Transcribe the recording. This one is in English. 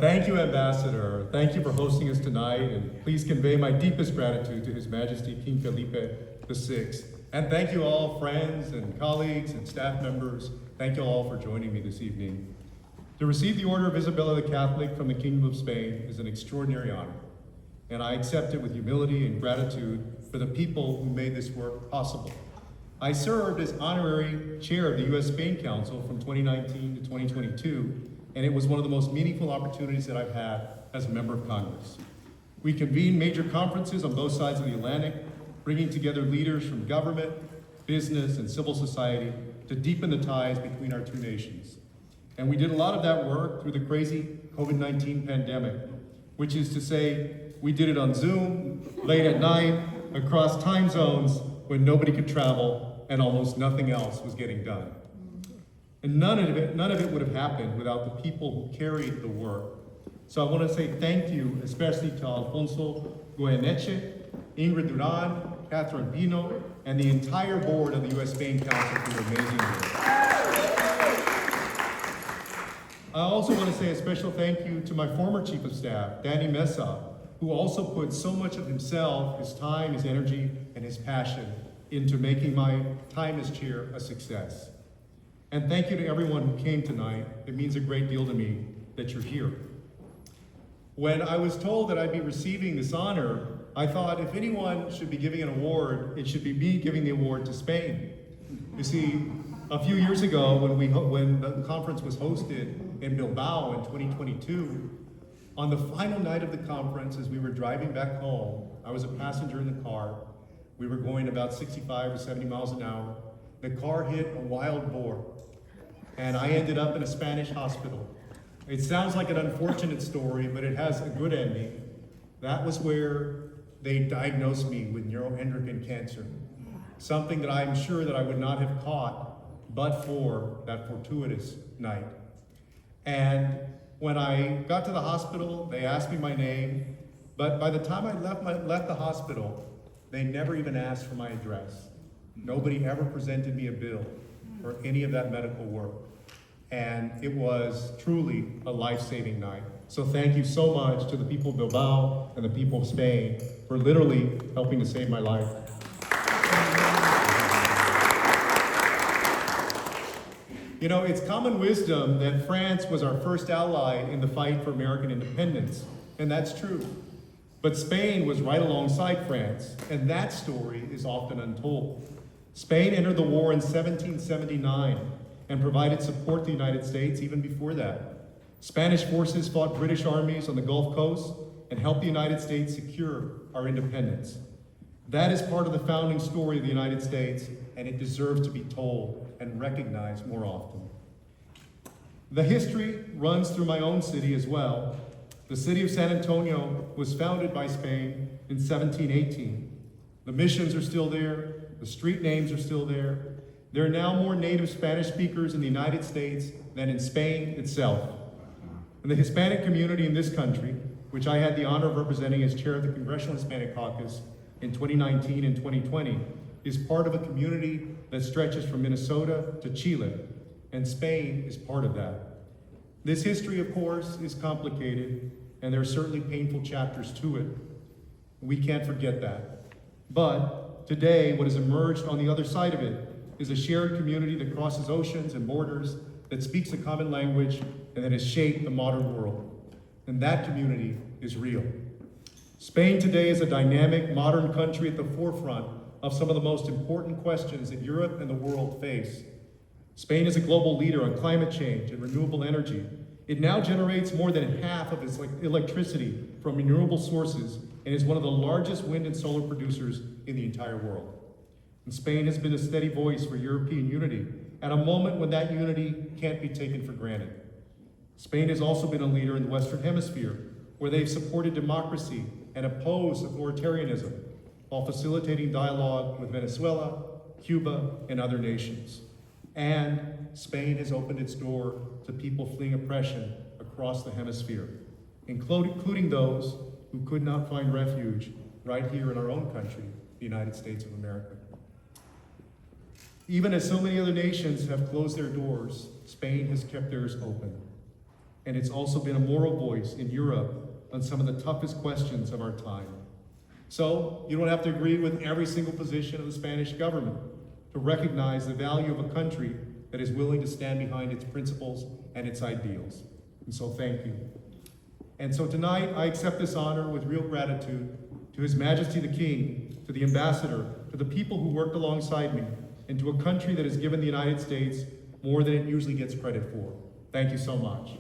Thank you, Ambassador. Thank you for hosting us tonight, and please convey my deepest gratitude to His Majesty King Felipe VI. And thank you all, friends and colleagues and staff members. Thank you all for joining me this evening. To receive the Order of Isabella the Catholic from the Kingdom of Spain is an extraordinary honor, and I accept it with humility and gratitude for the people who made this work possible. I served as honorary chair of the U.S.-Spain Council from 2019 to 2022, and it was one of the most meaningful opportunities that I've had as a member of Congress. We convened major conferences on both sides of the Atlantic, bringing together leaders from government, business, and civil society to deepen the ties between our two nations. And we did a lot of that work through the crazy COVID-19 pandemic, which is to say, we did it on Zoom, late at night, across time zones when nobody could travel and almost nothing else was getting done. And none of it would have happened without the people who carried the work. So I want to say thank you, especially to Alfonso Goyeneche, Ingrid Duran, Catherine Pino, and the entire board of the U.S.-Spain Council for their amazing work. I also want to say a special thank you to my former Chief of Staff, Danny Mesa, who also put so much of himself, his time, his energy, and his passion into making my time as chair a success. And thank you to everyone who came tonight. It means a great deal to me that you're here. When I was told that I'd be receiving this honor, I thought if anyone should be giving an award, it should be me giving the award to Spain. You see, a few years ago when the conference was hosted in Bilbao in 2022, on the final night of the conference, as we were driving back home, I was a passenger in the car. We were going about 65 or 70 miles an hour. The car hit a wild boar, and I ended up in a Spanish hospital. It sounds like an unfortunate story, but it has a good ending. That was where they diagnosed me with neuroendocrine cancer, something that I'm sure that I would not have caught but for that fortuitous night. And when I got to the hospital, they asked me my name, but by the time I left the hospital, they never even asked for my address. Nobody ever presented me a bill for any of that medical work. And it was truly a life-saving night. So thank you so much to the people of Bilbao and the people of Spain for literally helping to save my life. You know, it's common wisdom that France was our first ally in the fight for American independence, and that's true. But Spain was right alongside France, and that story is often untold. Spain entered the war in 1779 and provided support to the United States even before that. Spanish forces fought British armies on the Gulf Coast and helped the United States secure our independence. That is part of the founding story of the United States, and it deserves to be told and recognized more often. The history runs through my own city as well. The city of San Antonio was founded by Spain in 1718. The missions are still there. The street names are still there. There are now more native Spanish speakers in the United States than in Spain itself. And the Hispanic community in this country, which I had the honor of representing as chair of the Congressional Hispanic Caucus in 2019 and 2020, is part of a community that stretches from Minnesota to Chile, and Spain is part of that. This history, of course, is complicated, and there are certainly painful chapters to it. We can't forget that. But today, what has emerged on the other side of it is a shared community that crosses oceans and borders, that speaks a common language, and that has shaped the modern world. And that community is real. Spain today is a dynamic, modern country at the forefront of some of the most important questions that Europe and the world face. Spain is a global leader on climate change and renewable energy. It now generates more than half of its electricity from renewable sources and is one of the largest wind and solar producers in the entire world. And Spain has been a steady voice for European unity at a moment when that unity can't be taken for granted. Spain has also been a leader in the Western Hemisphere, where they've supported democracy and opposed authoritarianism, while facilitating dialogue with Venezuela, Cuba, and other nations. And Spain has opened its door to people fleeing oppression across the hemisphere, including those who could not find refuge right here in our own country, the United States of America. Even as so many other nations have closed their doors, Spain has kept theirs open. and it's also been a moral voice in Europe on some of the toughest questions of our time. So, you don't have to agree with every single position of the Spanish government to recognize the value of a country that is willing to stand behind its principles and its ideals. And so thank you. And so tonight, I accept this honor with real gratitude to His Majesty the King, to the Ambassador, to the people who worked alongside me, and to a country that has given the United States more than it usually gets credit for. Thank you so much.